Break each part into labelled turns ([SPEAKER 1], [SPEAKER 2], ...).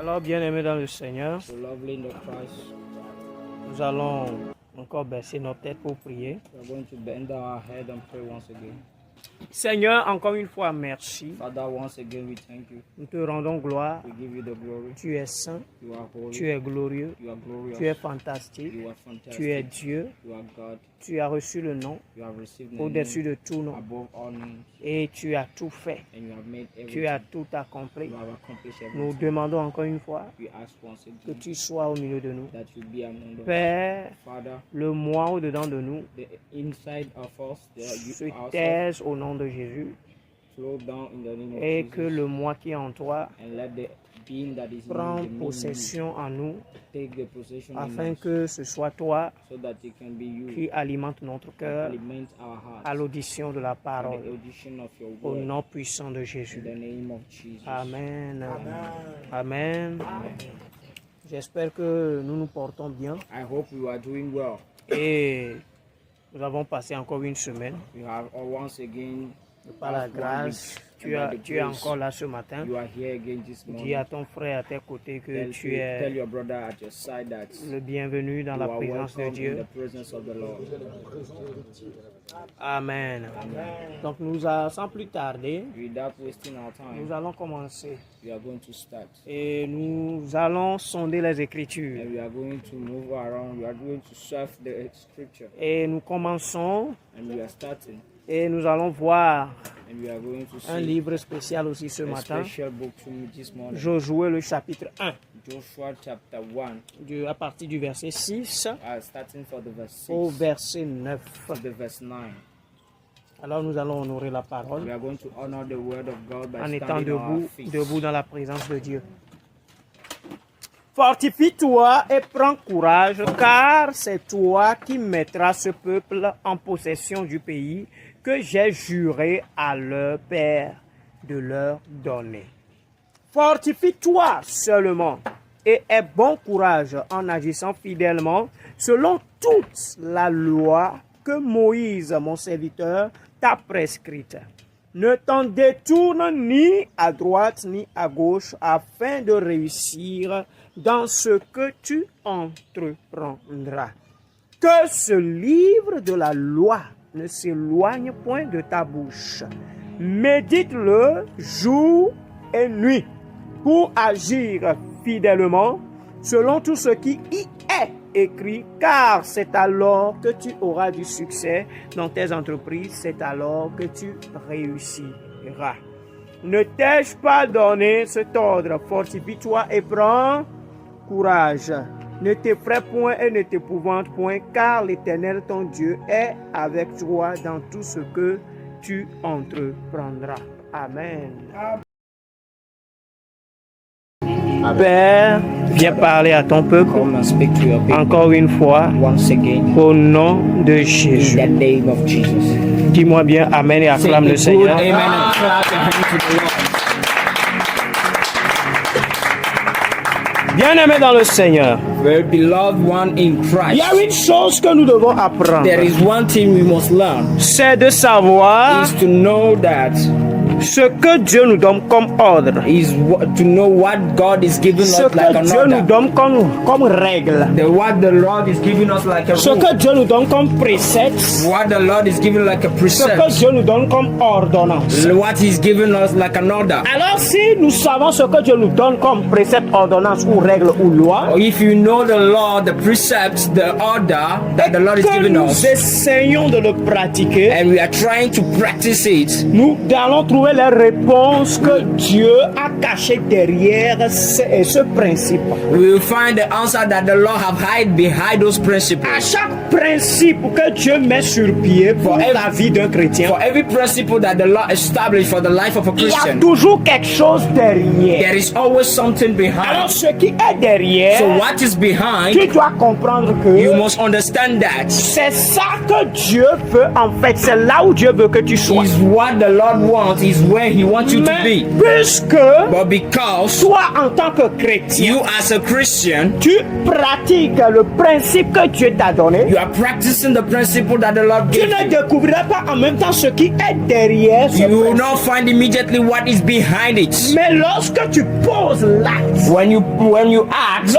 [SPEAKER 1] Alors, bien-aimés dans le Seigneur,
[SPEAKER 2] So lovely in the Christ,
[SPEAKER 1] nous allons encore baisser nos têtes pour prier.
[SPEAKER 2] we are going to bend our head and pray once again.
[SPEAKER 1] Seigneur, encore une fois, merci.
[SPEAKER 2] Father, once again we thank you.
[SPEAKER 1] Nous te rendons gloire.
[SPEAKER 2] We give you the glory.
[SPEAKER 1] Tu es saint,
[SPEAKER 2] You are holy.
[SPEAKER 1] tu es glorieux,
[SPEAKER 2] You are glorious.
[SPEAKER 1] tu es fantastique,
[SPEAKER 2] You are fantastic.
[SPEAKER 1] tu es Dieu,
[SPEAKER 2] You are God.
[SPEAKER 1] tu as reçu le nom
[SPEAKER 2] You have received the
[SPEAKER 1] au-dessus
[SPEAKER 2] name
[SPEAKER 1] de tout nom
[SPEAKER 2] above all names,
[SPEAKER 1] et tu as tout fait.
[SPEAKER 2] and you have made
[SPEAKER 1] Tu as
[SPEAKER 2] everything.
[SPEAKER 1] tout accompli.
[SPEAKER 2] You have accomplished
[SPEAKER 1] Nous
[SPEAKER 2] everything.
[SPEAKER 1] demandons encore une fois
[SPEAKER 2] We ask once
[SPEAKER 1] que
[SPEAKER 2] again
[SPEAKER 1] tu sois au milieu de nous.
[SPEAKER 2] that you be among us.
[SPEAKER 1] Père,
[SPEAKER 2] Father,
[SPEAKER 1] le moi au-dedans de nous
[SPEAKER 2] the inside of us,
[SPEAKER 1] se
[SPEAKER 2] you ourselves,
[SPEAKER 1] taise au nom de Jésus
[SPEAKER 2] flow down in the name of
[SPEAKER 1] et que
[SPEAKER 2] Jesus,
[SPEAKER 1] le moi qui est en toi
[SPEAKER 2] and let the being that is in
[SPEAKER 1] prend
[SPEAKER 2] you, the me in you,
[SPEAKER 1] possession en nous
[SPEAKER 2] take the possession in
[SPEAKER 1] afin
[SPEAKER 2] us,
[SPEAKER 1] que ce soit toi
[SPEAKER 2] so that it can be you
[SPEAKER 1] qui alimente notre cœur
[SPEAKER 2] aliments our
[SPEAKER 1] à
[SPEAKER 2] hearts
[SPEAKER 1] l'audition de la
[SPEAKER 2] and the
[SPEAKER 1] parole.
[SPEAKER 2] audition of your
[SPEAKER 1] Au
[SPEAKER 2] word
[SPEAKER 1] nom puissant de
[SPEAKER 2] in
[SPEAKER 1] Jésus.
[SPEAKER 2] the name of Jesus.
[SPEAKER 1] Amen. Amen. J'espère que nous nous portons bien
[SPEAKER 2] I hope you are doing well.
[SPEAKER 1] et nous avons passé encore une semaine.
[SPEAKER 2] You have once again,
[SPEAKER 1] Par la
[SPEAKER 2] last 1
[SPEAKER 1] grâce,
[SPEAKER 2] week,
[SPEAKER 1] tu
[SPEAKER 2] and by
[SPEAKER 1] es
[SPEAKER 2] the grace,
[SPEAKER 1] encore là ce matin.
[SPEAKER 2] you are here again this
[SPEAKER 1] Dis
[SPEAKER 2] morning.
[SPEAKER 1] à ton frère à tes côtés que
[SPEAKER 2] Tell,
[SPEAKER 1] tu
[SPEAKER 2] tell
[SPEAKER 1] es
[SPEAKER 2] your brother at your side that
[SPEAKER 1] le bienvenu dans
[SPEAKER 2] you
[SPEAKER 1] la
[SPEAKER 2] are
[SPEAKER 1] présence de
[SPEAKER 2] welcome in
[SPEAKER 1] Dieu.
[SPEAKER 2] the presence of the Lord.
[SPEAKER 1] Amen. Donc sans plus tarder,
[SPEAKER 2] Without wasting our
[SPEAKER 1] nous
[SPEAKER 2] time,
[SPEAKER 1] allons commencer
[SPEAKER 2] we are going to start.
[SPEAKER 1] et nous allons sonder les Écritures.
[SPEAKER 2] And we are going to move around. We are going to surf the scripture.
[SPEAKER 1] Et nous commençons
[SPEAKER 2] And we are starting.
[SPEAKER 1] et nous allons voir
[SPEAKER 2] And we are going to
[SPEAKER 1] un
[SPEAKER 2] see
[SPEAKER 1] livre spécial aussi ce
[SPEAKER 2] a
[SPEAKER 1] matin.
[SPEAKER 2] special book to me this morning.
[SPEAKER 1] Josué le chapitre 1,
[SPEAKER 2] Joshua chapter 1,
[SPEAKER 1] à partir du verset 6
[SPEAKER 2] starting for the verse
[SPEAKER 1] au
[SPEAKER 2] 6
[SPEAKER 1] verset 9.
[SPEAKER 2] to the verse 9.
[SPEAKER 1] Alors nous allons honorer la
[SPEAKER 2] We
[SPEAKER 1] parole
[SPEAKER 2] are going to honor the word of God by
[SPEAKER 1] en étant
[SPEAKER 2] standing on our feet.
[SPEAKER 1] debout dans la présence de Dieu. Fortifie-toi et prends courage, car c'est toi qui mettras ce peuple en possession du pays que j'ai juré à leur père de leur donner. Fortifie-toi seulement et aie bon courage en agissant fidèlement selon toute la loi que Moïse, mon serviteur, t'a prescrite. Ne t'en détourne ni à droite ni à gauche afin de réussir dans ce que tu entreprendras. Que ce livre de la loi ne s'éloigne point de ta bouche. Médite-le jour et nuit pour agir fidèlement selon tout ce qui y est écrit, car c'est alors que tu auras du succès dans tes entreprises, c'est alors que tu réussiras. Ne t'ai-je pas donné cet ordre? Fortifie-toi et prends courage. Ne t'effraie point et ne t'épouvante point, car l'Éternel ton Dieu est avec toi dans tout ce que tu entreprendras. Amen. Père, viens parler à ton peuple
[SPEAKER 2] Come and speak to your people
[SPEAKER 1] encore une fois
[SPEAKER 2] once again
[SPEAKER 1] au nom de
[SPEAKER 2] in
[SPEAKER 1] Jésus.
[SPEAKER 2] the name of Jesus.
[SPEAKER 1] Dis-moi bien Amen et
[SPEAKER 2] Say
[SPEAKER 1] acclame
[SPEAKER 2] a
[SPEAKER 1] le
[SPEAKER 2] good
[SPEAKER 1] Seigneur.
[SPEAKER 2] amen and clap your hands to the Lord.
[SPEAKER 1] Bien-aimé dans le Seigneur,
[SPEAKER 2] Very beloved one in
[SPEAKER 1] il
[SPEAKER 2] Christ.
[SPEAKER 1] y a une chose que nous devons apprendre.
[SPEAKER 2] There is one thing we must learn,
[SPEAKER 1] C'est de savoir
[SPEAKER 2] is to know that
[SPEAKER 1] ce que Dieu nous donne comme ordre.
[SPEAKER 2] to know what God is giving
[SPEAKER 1] Ce
[SPEAKER 2] us like
[SPEAKER 1] que
[SPEAKER 2] an
[SPEAKER 1] Dieu nous
[SPEAKER 2] order.
[SPEAKER 1] donne comme règle.
[SPEAKER 2] What the Lord is giving us like a
[SPEAKER 1] Ce
[SPEAKER 2] rule.
[SPEAKER 1] que Dieu nous donne comme précepte.
[SPEAKER 2] What the Lord is giving like a
[SPEAKER 1] Ce que
[SPEAKER 2] precept.
[SPEAKER 1] Dieu nous donne comme ordonnance.
[SPEAKER 2] What He's giving us like an order.
[SPEAKER 1] Alors si nous savons ce que Dieu nous donne comme précepte, ordonnance ou règle ou loi,
[SPEAKER 2] Or if you know the law, the precepts, the order that the Lord is
[SPEAKER 1] que
[SPEAKER 2] giving
[SPEAKER 1] nous
[SPEAKER 2] us,
[SPEAKER 1] essayons de le pratiquer,
[SPEAKER 2] and we are trying to practice it,
[SPEAKER 1] nous allons trouver les réponses que Dieu a cachées derrière ce principe.
[SPEAKER 2] we will find the answer that the Lord have hide behind those
[SPEAKER 1] À
[SPEAKER 2] principles.
[SPEAKER 1] chaque principe que Dieu met sur pied pour la vie d'un chrétien,
[SPEAKER 2] For every principle that the Lord established for the life of a
[SPEAKER 1] il y a
[SPEAKER 2] Christian,
[SPEAKER 1] toujours quelque chose derrière.
[SPEAKER 2] there is always something
[SPEAKER 1] Alors
[SPEAKER 2] behind.
[SPEAKER 1] ce qui est derrière,
[SPEAKER 2] So what is
[SPEAKER 1] tu
[SPEAKER 2] behind,
[SPEAKER 1] dois comprendre
[SPEAKER 2] you
[SPEAKER 1] que
[SPEAKER 2] must understand that
[SPEAKER 1] c'est ça que Dieu veut en fait. C'est là où Dieu veut que tu sois.
[SPEAKER 2] is what the Lord wants, is where He wants you to
[SPEAKER 1] Mais
[SPEAKER 2] be.
[SPEAKER 1] puisque
[SPEAKER 2] But because
[SPEAKER 1] toi en tant que chrétien,
[SPEAKER 2] you as a Christian,
[SPEAKER 1] tu pratiques le principe que Dieu t'a donné,
[SPEAKER 2] you are are practicing the principle that the Lord
[SPEAKER 1] tu
[SPEAKER 2] gave
[SPEAKER 1] ne
[SPEAKER 2] you.
[SPEAKER 1] découvriras pas en même temps ce qui est derrière ce
[SPEAKER 2] You will
[SPEAKER 1] principe.
[SPEAKER 2] not find immediately what is behind it.
[SPEAKER 1] Mais lorsque tu poses l'acte,
[SPEAKER 2] When you act, when you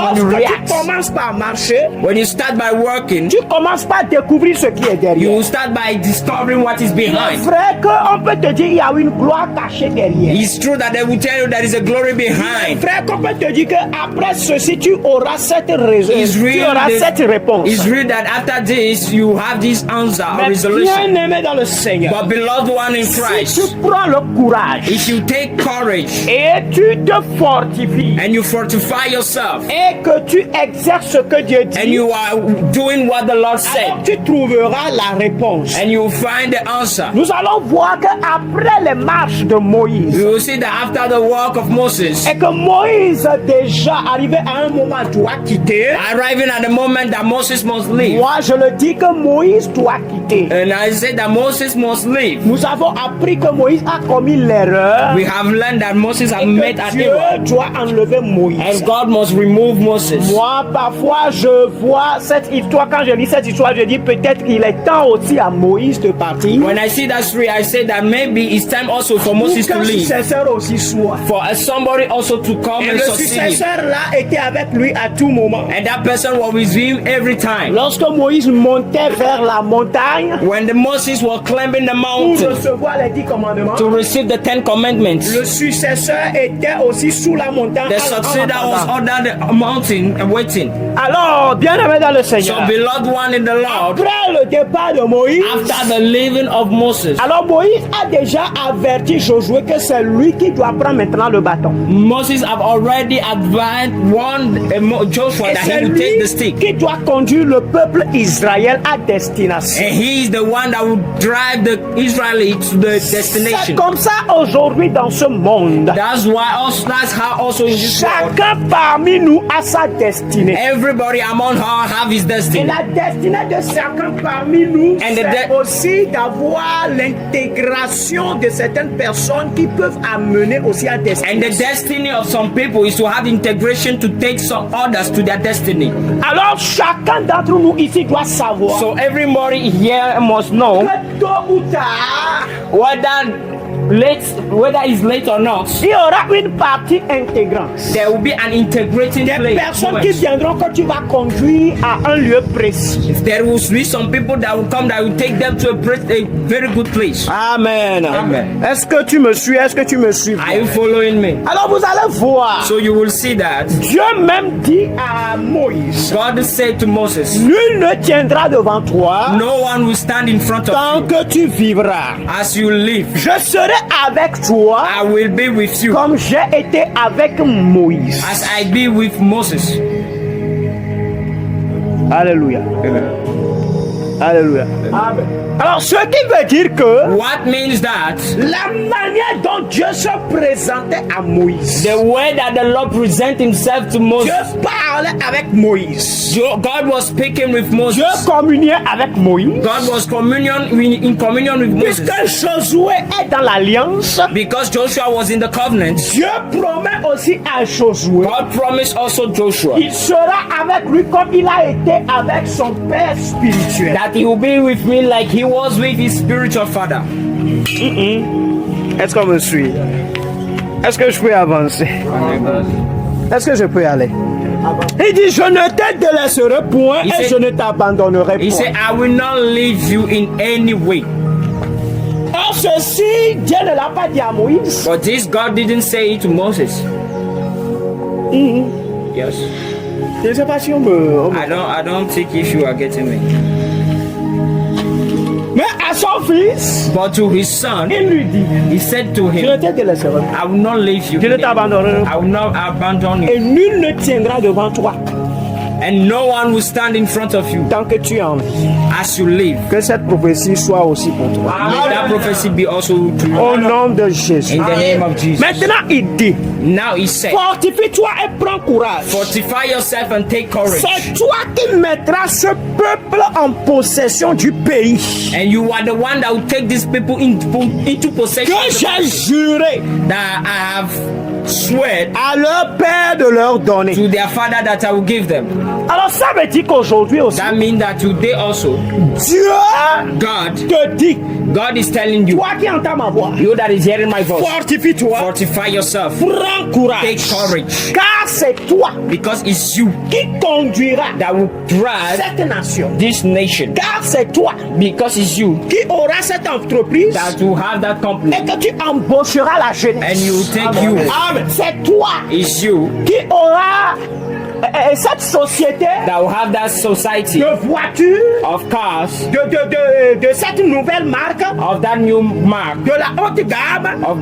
[SPEAKER 1] lorsque tu
[SPEAKER 2] react,
[SPEAKER 1] commences par marcher,
[SPEAKER 2] when you start by working,
[SPEAKER 1] tu commences par découvrir ce qui est
[SPEAKER 2] you
[SPEAKER 1] derrière.
[SPEAKER 2] will start by discovering what is behind.
[SPEAKER 1] Frère, qu'on peut te dire il y a une gloire cachée derrière.
[SPEAKER 2] It's true that they will tell you there is a glory behind.
[SPEAKER 1] Frère, qu'on peut te dire qu'après ceci, tu auras cette raison,
[SPEAKER 2] It's
[SPEAKER 1] tu
[SPEAKER 2] real,
[SPEAKER 1] auras cette réponse.
[SPEAKER 2] it's real that after this you have this answer or
[SPEAKER 1] Mais
[SPEAKER 2] resolution.
[SPEAKER 1] bien aimé dans le Seigneur,
[SPEAKER 2] But beloved one in
[SPEAKER 1] si
[SPEAKER 2] Christ,
[SPEAKER 1] tu prends le courage
[SPEAKER 2] if you take courage
[SPEAKER 1] et tu te fortifies
[SPEAKER 2] and you fortify yourself
[SPEAKER 1] et que tu exerces ce que Dieu
[SPEAKER 2] and
[SPEAKER 1] dit,
[SPEAKER 2] you are doing what the Lord
[SPEAKER 1] alors
[SPEAKER 2] said,
[SPEAKER 1] tu trouveras la réponse.
[SPEAKER 2] and you will find the answer.
[SPEAKER 1] Nous allons voir qu'après les marches de Moïse,
[SPEAKER 2] You will see that after the work of Moses,
[SPEAKER 1] et que Moïse déjà arrivé à un moment doit quitter.
[SPEAKER 2] arriving at the moment that Moses must leave,
[SPEAKER 1] Moi je le dis que Moïse doit quitter.
[SPEAKER 2] and I said that Moses must leave.
[SPEAKER 1] Nous avons appris que Moïse a commis l'erreur
[SPEAKER 2] We have learned that Moses has
[SPEAKER 1] et
[SPEAKER 2] made
[SPEAKER 1] que
[SPEAKER 2] an
[SPEAKER 1] Dieu
[SPEAKER 2] error,
[SPEAKER 1] doit enlever Moïse.
[SPEAKER 2] and God must remove Moses.
[SPEAKER 1] Moi, parfois, je vois cette histoire. Quand je lis cette histoire, je dis peut-être qu'il est temps aussi à Moïse de partir.
[SPEAKER 2] When I see that story, I say that maybe it's time also for Moses to
[SPEAKER 1] Qu'un
[SPEAKER 2] leave,
[SPEAKER 1] successeur aussi soit.
[SPEAKER 2] for somebody also to come
[SPEAKER 1] Et
[SPEAKER 2] and
[SPEAKER 1] le
[SPEAKER 2] succeed him.
[SPEAKER 1] successeur-là était avec lui à tout moment.
[SPEAKER 2] And that person was with him every time.
[SPEAKER 1] Lorsque Moïse montait vers la montagne
[SPEAKER 2] When the Moses was climbing the
[SPEAKER 1] pour
[SPEAKER 2] mountain
[SPEAKER 1] recevoir les 10 commandements,
[SPEAKER 2] to receive the 10 commandments,
[SPEAKER 1] le successeur était aussi sous la montagne.
[SPEAKER 2] the
[SPEAKER 1] en
[SPEAKER 2] successor was
[SPEAKER 1] attendant.
[SPEAKER 2] under the mountain and waiting.
[SPEAKER 1] Alors, bien aimé dans le
[SPEAKER 2] So,
[SPEAKER 1] Seigneur,
[SPEAKER 2] beloved one in the Lord,
[SPEAKER 1] après le départ de Moïse,
[SPEAKER 2] after the leaving of Moses,
[SPEAKER 1] alors Moïse a déjà averti Josué que c'est lui qui doit prendre maintenant le bâton.
[SPEAKER 2] Moses have already warned Joshua
[SPEAKER 1] Et
[SPEAKER 2] that
[SPEAKER 1] c'est
[SPEAKER 2] he would take the
[SPEAKER 1] lui
[SPEAKER 2] stick.
[SPEAKER 1] qui doit conduire le peuple Israël à destination.
[SPEAKER 2] And he is the one that would drive the Israelites to the
[SPEAKER 1] C'est
[SPEAKER 2] destination.
[SPEAKER 1] comme ça aujourd'hui dans ce monde.
[SPEAKER 2] That's how also in this world,
[SPEAKER 1] Chacun parmi nous a sa destinée.
[SPEAKER 2] everybody among her have his
[SPEAKER 1] Et
[SPEAKER 2] destiny.
[SPEAKER 1] la destinée de chacun parmi nous,
[SPEAKER 2] And the
[SPEAKER 1] c'est aussi d'avoir l'intégration de certaines personnes qui peuvent amener aussi à
[SPEAKER 2] And the
[SPEAKER 1] destination.
[SPEAKER 2] destiny of some people is to have integration to take some others to their destiny.
[SPEAKER 1] Alors chacun d'entre nous ici doit savoir
[SPEAKER 2] So everybody here must know
[SPEAKER 1] que tôt ou tard,
[SPEAKER 2] whether it's late or not,
[SPEAKER 1] il y aura une partie intégrante.
[SPEAKER 2] there will be an integrating
[SPEAKER 1] Des
[SPEAKER 2] place.
[SPEAKER 1] personnes qui viendront que tu vas conduire à un lieu précis.
[SPEAKER 2] There will be some people that will come that will take them to a very good place.
[SPEAKER 1] Amen.
[SPEAKER 2] Amen.
[SPEAKER 1] Est-ce que tu me suis? Est-ce que tu me suis?
[SPEAKER 2] Are you following me?
[SPEAKER 1] Alors vous allez voir.
[SPEAKER 2] So you will see that
[SPEAKER 1] Dieu même dit à Moïse,
[SPEAKER 2] God said to Moses,
[SPEAKER 1] nul ne tiendra devant toi
[SPEAKER 2] no one will stand in front of
[SPEAKER 1] tant
[SPEAKER 2] you
[SPEAKER 1] que tu vivras.
[SPEAKER 2] as you live.
[SPEAKER 1] Je serai avec toi
[SPEAKER 2] I will be with you
[SPEAKER 1] comme j'ai été avec Moïse.
[SPEAKER 2] as I be with Moses.
[SPEAKER 1] Alléluia. Alléluia. Amen. Alors, ce qui veut dire que
[SPEAKER 2] What means that
[SPEAKER 1] la manière dont Dieu se présentait à Moïse,
[SPEAKER 2] the way that the Lord present himself to Moses,
[SPEAKER 1] Dieu parlait avec Moïse.
[SPEAKER 2] God was speaking with Moses.
[SPEAKER 1] Dieu communiait avec Moïse.
[SPEAKER 2] God was in communion with Moses.
[SPEAKER 1] Puisque Josué est dans l'alliance,
[SPEAKER 2] Because Joshua was in the covenant,
[SPEAKER 1] Dieu promet aussi à Josué,
[SPEAKER 2] God promised also Joshua
[SPEAKER 1] il sera avec lui comme il a été avec son père spirituel.
[SPEAKER 2] that he will be with me like he was with his spiritual father.
[SPEAKER 1] Est-ce qu'on me suit? Est-ce que je peux avancer? Est-ce que je peux aller? Il dit, je ne te délaisserai point
[SPEAKER 2] Il
[SPEAKER 1] et
[SPEAKER 2] sait-
[SPEAKER 1] je ne t'abandonnerai
[SPEAKER 2] He said,
[SPEAKER 1] point.
[SPEAKER 2] I will not leave you in any way.
[SPEAKER 1] Or ceci, Dieu ne l'a pas dit à Moïse.
[SPEAKER 2] But this God didn't say it to Moses. Yes.
[SPEAKER 1] Je ne sais pas si on me...
[SPEAKER 2] I don't think if you are getting me.
[SPEAKER 1] Mais à son fils,
[SPEAKER 2] But to his son,
[SPEAKER 1] il lui dit,
[SPEAKER 2] he said to
[SPEAKER 1] je ne
[SPEAKER 2] him,
[SPEAKER 1] te délaisserai point.
[SPEAKER 2] I will not leave you.
[SPEAKER 1] Je ne t'abandonnerai
[SPEAKER 2] I
[SPEAKER 1] point.
[SPEAKER 2] will not abandon you.
[SPEAKER 1] Et nul ne tiendra devant toi
[SPEAKER 2] And no one will stand in front of you
[SPEAKER 1] tant que tu en vis.
[SPEAKER 2] as you live.
[SPEAKER 1] Que cette prophétie soit aussi pour toi.
[SPEAKER 2] May that prophecy be also to you.
[SPEAKER 1] Au nom de Jésus.
[SPEAKER 2] In the name of Jesus.
[SPEAKER 1] Maintenant, il dit,
[SPEAKER 2] Now he said,
[SPEAKER 1] fortifie-toi et prends courage.
[SPEAKER 2] fortify yourself and take courage.
[SPEAKER 1] C'est toi qui mettras ce peuple en possession du pays
[SPEAKER 2] And you are the one that will take these people into possession
[SPEAKER 1] que
[SPEAKER 2] of the
[SPEAKER 1] j'ai
[SPEAKER 2] country
[SPEAKER 1] juré
[SPEAKER 2] that I have swear
[SPEAKER 1] à leur père de leur donner.
[SPEAKER 2] to their father that I will give them.
[SPEAKER 1] Alors ça veut dire qu'aujourd'hui aussi,
[SPEAKER 2] That means that today also,
[SPEAKER 1] Dieu
[SPEAKER 2] God,
[SPEAKER 1] te dit,
[SPEAKER 2] God is telling you,
[SPEAKER 1] toi qui entends ma voix,
[SPEAKER 2] you that is hearing my voice,
[SPEAKER 1] fortifie-toi,
[SPEAKER 2] fortify yourself,
[SPEAKER 1] prends courage,
[SPEAKER 2] take courage,
[SPEAKER 1] car c'est toi
[SPEAKER 2] because it's you
[SPEAKER 1] qui conduira
[SPEAKER 2] that will drive
[SPEAKER 1] cette nation,
[SPEAKER 2] this nation,
[SPEAKER 1] car c'est toi
[SPEAKER 2] because it's you
[SPEAKER 1] qui aura cette entreprise
[SPEAKER 2] that will have that company,
[SPEAKER 1] et que tu embaucheras la jeunesse.
[SPEAKER 2] and you will take you,
[SPEAKER 1] Amen. C'est toi
[SPEAKER 2] it's you
[SPEAKER 1] qui aura cette société
[SPEAKER 2] that will have that society
[SPEAKER 1] de voitures,
[SPEAKER 2] of cars,
[SPEAKER 1] de cette nouvelle marque,
[SPEAKER 2] of that new mark,
[SPEAKER 1] de la haute gamme
[SPEAKER 2] of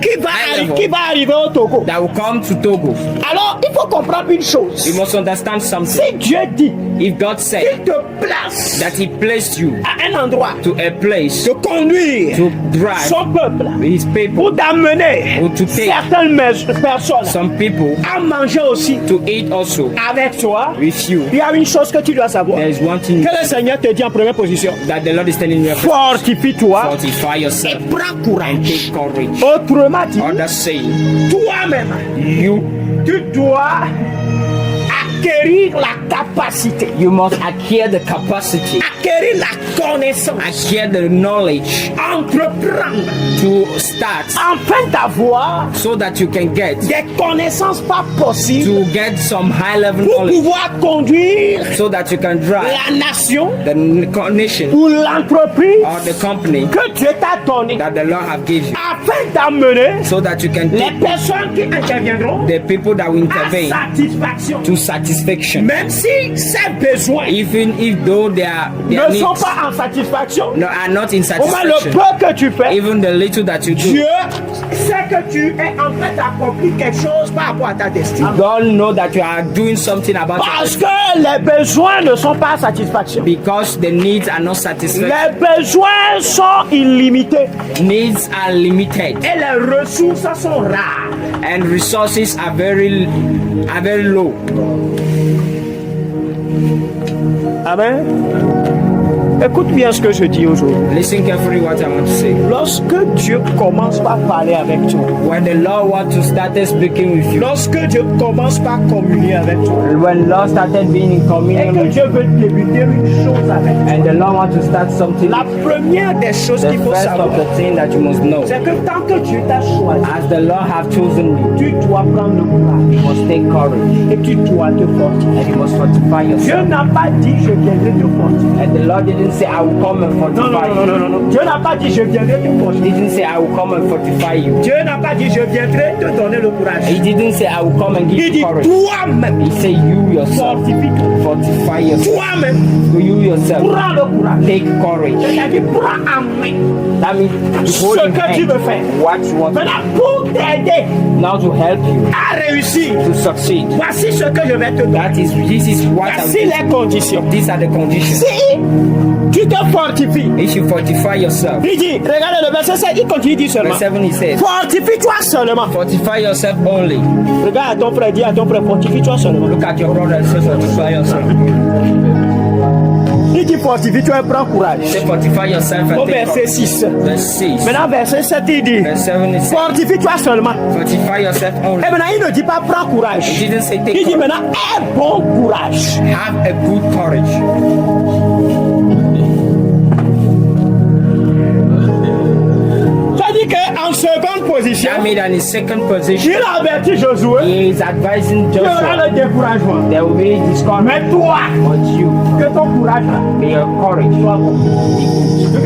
[SPEAKER 1] qui va arriver au Togo.
[SPEAKER 2] that will come to Togo.
[SPEAKER 1] Alors, il faut comprendre une chose.
[SPEAKER 2] You must understand something.
[SPEAKER 1] Si Dieu dit
[SPEAKER 2] If God said
[SPEAKER 1] qu'il te place
[SPEAKER 2] that He placed you
[SPEAKER 1] à un endroit
[SPEAKER 2] to a place
[SPEAKER 1] de conduire
[SPEAKER 2] to drive
[SPEAKER 1] son peuple
[SPEAKER 2] His people,
[SPEAKER 1] pour d'amener
[SPEAKER 2] or to take
[SPEAKER 1] certaines personnes
[SPEAKER 2] some people
[SPEAKER 1] à manger aussi
[SPEAKER 2] to eat also
[SPEAKER 1] avec toi,
[SPEAKER 2] with you,
[SPEAKER 1] il y a une chose que tu dois savoir.
[SPEAKER 2] there is one thing
[SPEAKER 1] Que le Seigneur te dit en première position.
[SPEAKER 2] that the Lord is telling you:
[SPEAKER 1] Fortifie-toi
[SPEAKER 2] fortify
[SPEAKER 1] et
[SPEAKER 2] yourself
[SPEAKER 1] prends
[SPEAKER 2] and
[SPEAKER 1] courage.
[SPEAKER 2] take courage.
[SPEAKER 1] Autrement dit,
[SPEAKER 2] Others saying,
[SPEAKER 1] toi-même,
[SPEAKER 2] you
[SPEAKER 1] tu dois acquérir la capacité,
[SPEAKER 2] you must acquire the capacity,
[SPEAKER 1] acquérir la connaissance,
[SPEAKER 2] acquire the knowledge
[SPEAKER 1] entreprendre,
[SPEAKER 2] to start,
[SPEAKER 1] afin d'avoir
[SPEAKER 2] so that you can get
[SPEAKER 1] des connaissances pas possibles
[SPEAKER 2] to get some high level
[SPEAKER 1] pour
[SPEAKER 2] knowledge,
[SPEAKER 1] pouvoir conduire
[SPEAKER 2] so that you can drive
[SPEAKER 1] la nation
[SPEAKER 2] the nation
[SPEAKER 1] ou l'entreprise
[SPEAKER 2] or the company
[SPEAKER 1] que Dieu t'a donnée,
[SPEAKER 2] that the Lord have given you,
[SPEAKER 1] afin d'amener
[SPEAKER 2] so that you can
[SPEAKER 1] les
[SPEAKER 2] take
[SPEAKER 1] personnes qui interviendront
[SPEAKER 2] the people that will
[SPEAKER 1] à
[SPEAKER 2] intervene
[SPEAKER 1] satisfaction.
[SPEAKER 2] to satisfaction,
[SPEAKER 1] Même si ces besoins
[SPEAKER 2] even if though their
[SPEAKER 1] ne sont
[SPEAKER 2] needs
[SPEAKER 1] pas en satisfaction,
[SPEAKER 2] no, are not in
[SPEAKER 1] au moins le
[SPEAKER 2] satisfaction,
[SPEAKER 1] peu que tu fais,
[SPEAKER 2] even the little that you do,
[SPEAKER 1] Dieu sait que tu es en train d'accomplir quelque chose par rapport à ta destinée.
[SPEAKER 2] God know that you are doing something about
[SPEAKER 1] Parce
[SPEAKER 2] it,
[SPEAKER 1] que les besoins ne sont pas à satisfaction.
[SPEAKER 2] because the needs are not satisfied.
[SPEAKER 1] Les besoins sont illimités
[SPEAKER 2] Needs are limited
[SPEAKER 1] et les ressources sont rares.
[SPEAKER 2] and resources are very low.
[SPEAKER 1] Amen. Écoute bien ce que je dis aujourd'hui.
[SPEAKER 2] Listen carefully what I want to say.
[SPEAKER 1] Lorsque Dieu commence par parler avec toi,
[SPEAKER 2] When the Lord wants to start speaking with you,
[SPEAKER 1] lorsque Dieu commence par communier avec toi,
[SPEAKER 2] when Lord started being in
[SPEAKER 1] et
[SPEAKER 2] communion
[SPEAKER 1] que
[SPEAKER 2] with you,
[SPEAKER 1] Dieu veut débuter une chose avec toi,
[SPEAKER 2] and the Lord wants to start something,
[SPEAKER 1] la première des choses
[SPEAKER 2] the
[SPEAKER 1] qu'il faut
[SPEAKER 2] first
[SPEAKER 1] savoir,
[SPEAKER 2] of the thing that you must know,
[SPEAKER 1] c'est que tant que Dieu t'a choisi,
[SPEAKER 2] as the Lord have chosen you,
[SPEAKER 1] tu dois prendre le courage
[SPEAKER 2] you must take courage
[SPEAKER 1] et tu dois te fortifier.
[SPEAKER 2] and you must fortify
[SPEAKER 1] Dieu
[SPEAKER 2] yourself.
[SPEAKER 1] n'a pas dit je viendrai te fortifier.
[SPEAKER 2] And the Lord didn't say I will come and
[SPEAKER 1] Non,
[SPEAKER 2] fortify
[SPEAKER 1] non, non, non, non, non. Dieu n'a pas dit je viendrai te
[SPEAKER 2] you. He
[SPEAKER 1] fortifier.
[SPEAKER 2] didn't say I will come and fortify you.
[SPEAKER 1] Dieu n'a pas dit je viendrai te donner le courage.
[SPEAKER 2] He didn't say I will come and
[SPEAKER 1] Il
[SPEAKER 2] give
[SPEAKER 1] dit
[SPEAKER 2] you courage.
[SPEAKER 1] toi-même,
[SPEAKER 2] He said you yourself,
[SPEAKER 1] fortifie-toi.
[SPEAKER 2] fortify yourself.
[SPEAKER 1] Toi-même,
[SPEAKER 2] To you yourself,
[SPEAKER 1] prends le courage.
[SPEAKER 2] take courage.
[SPEAKER 1] C'est-à-dire prends en main
[SPEAKER 2] That means you hold
[SPEAKER 1] ce
[SPEAKER 2] in
[SPEAKER 1] que tu
[SPEAKER 2] hand
[SPEAKER 1] veux faire.
[SPEAKER 2] what you want
[SPEAKER 1] Maintenant, pour t'aider
[SPEAKER 2] now to help you
[SPEAKER 1] à réussir,
[SPEAKER 2] to succeed.
[SPEAKER 1] voici ce que je vais te donner.
[SPEAKER 2] This is what
[SPEAKER 1] Voici
[SPEAKER 2] I'm,
[SPEAKER 1] les conditions.
[SPEAKER 2] these are the conditions.
[SPEAKER 1] Si tu te fortifies,
[SPEAKER 2] If you fortify yourself,
[SPEAKER 1] il dit, regardez le verset 7, il continue, il dit seulement,
[SPEAKER 2] verse 7 he says,
[SPEAKER 1] fortifie-toi seulement.
[SPEAKER 2] fortify yourself only.
[SPEAKER 1] Regarde à ton frère, dis à ton frère, fortifie-toi seulement.
[SPEAKER 2] Look at your brother and say fortify yourself.
[SPEAKER 1] Il dit fortifie-toi et prends courage.
[SPEAKER 2] Say fortify yourself
[SPEAKER 1] Au
[SPEAKER 2] and take
[SPEAKER 1] verset
[SPEAKER 2] courage.
[SPEAKER 1] 6.
[SPEAKER 2] Verse 6.
[SPEAKER 1] Maintenant, verset 7, il dit,
[SPEAKER 2] Verse 7 he says,
[SPEAKER 1] fortifie-toi seulement.
[SPEAKER 2] fortify yourself only.
[SPEAKER 1] Et maintenant, il ne dit pas prends
[SPEAKER 2] He
[SPEAKER 1] courage.
[SPEAKER 2] didn't say take
[SPEAKER 1] Il dit
[SPEAKER 2] courage.
[SPEAKER 1] maintenant, aie bon courage.
[SPEAKER 2] Have a good courage.
[SPEAKER 1] C'est-à-dire qu'en seconde position,
[SPEAKER 2] That means that in second position,
[SPEAKER 1] il avertit Josué,
[SPEAKER 2] he is advising
[SPEAKER 1] il y aura
[SPEAKER 2] Joshua
[SPEAKER 1] le découragement.
[SPEAKER 2] there will be discouragement,
[SPEAKER 1] Mais toi,
[SPEAKER 2] but you,
[SPEAKER 1] que ton courage
[SPEAKER 2] may your courage
[SPEAKER 1] soit bon.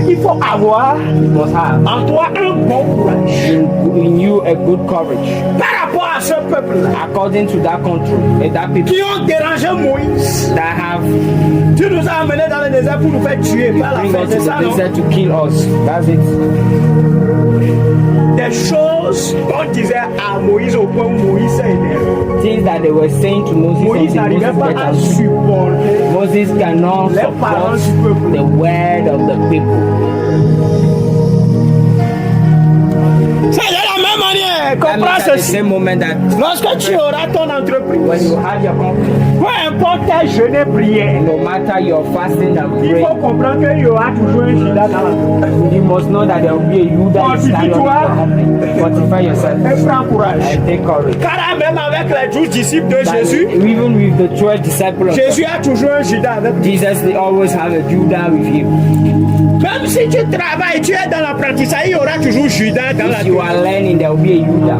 [SPEAKER 1] Il faut avoir
[SPEAKER 2] must have
[SPEAKER 1] en toi un bon courage.
[SPEAKER 2] in you a good courage
[SPEAKER 1] Par rapport à ce peuple-là,
[SPEAKER 2] according to that country and that people
[SPEAKER 1] qui ont dérangé Moïse,
[SPEAKER 2] that have
[SPEAKER 1] tu nous as amenés dans le désert pour nous faire tuer. Pas la
[SPEAKER 2] bring
[SPEAKER 1] fin,
[SPEAKER 2] us
[SPEAKER 1] c'est
[SPEAKER 2] to
[SPEAKER 1] ça,
[SPEAKER 2] the
[SPEAKER 1] non?
[SPEAKER 2] desert to kill us. That's it.
[SPEAKER 1] Des choses qu'on disait à Moïse au point où Moïse s'est énervé.
[SPEAKER 2] Things that they were saying to Moses,
[SPEAKER 1] Moïse
[SPEAKER 2] until
[SPEAKER 1] n'arrivait
[SPEAKER 2] Moses
[SPEAKER 1] pas
[SPEAKER 2] get
[SPEAKER 1] à
[SPEAKER 2] angry.
[SPEAKER 1] supporter
[SPEAKER 2] Moses cannot
[SPEAKER 1] les paroles
[SPEAKER 2] support
[SPEAKER 1] du peuple.
[SPEAKER 2] the word of the people.
[SPEAKER 1] C'est de la même manière.
[SPEAKER 2] That
[SPEAKER 1] comprends
[SPEAKER 2] means at the
[SPEAKER 1] ceci.
[SPEAKER 2] same moment that
[SPEAKER 1] Lorsque tu auras ton
[SPEAKER 2] when
[SPEAKER 1] entreprise,
[SPEAKER 2] you have your company,
[SPEAKER 1] peu importe tes jeûnes et prières,
[SPEAKER 2] no matter your fasting and
[SPEAKER 1] il
[SPEAKER 2] praying,
[SPEAKER 1] faut comprendre qu'il y aura toujours un Judas dans l'entreprise.
[SPEAKER 2] you must know that there will be a Judas inside of your company. Fortify yourself
[SPEAKER 1] Et prends courage.
[SPEAKER 2] and take courage.
[SPEAKER 1] Car même avec les 12 disciples de
[SPEAKER 2] That
[SPEAKER 1] Jésus,
[SPEAKER 2] even with the 12 disciples of
[SPEAKER 1] Jésus a toujours un Judas avec lui.
[SPEAKER 2] Jesus, they always have a Judah with him.
[SPEAKER 1] Même si tu travailles, tu es dans l'apprentissage, il y aura toujours Judas dans la
[SPEAKER 2] If you are learning, there will be a Judah.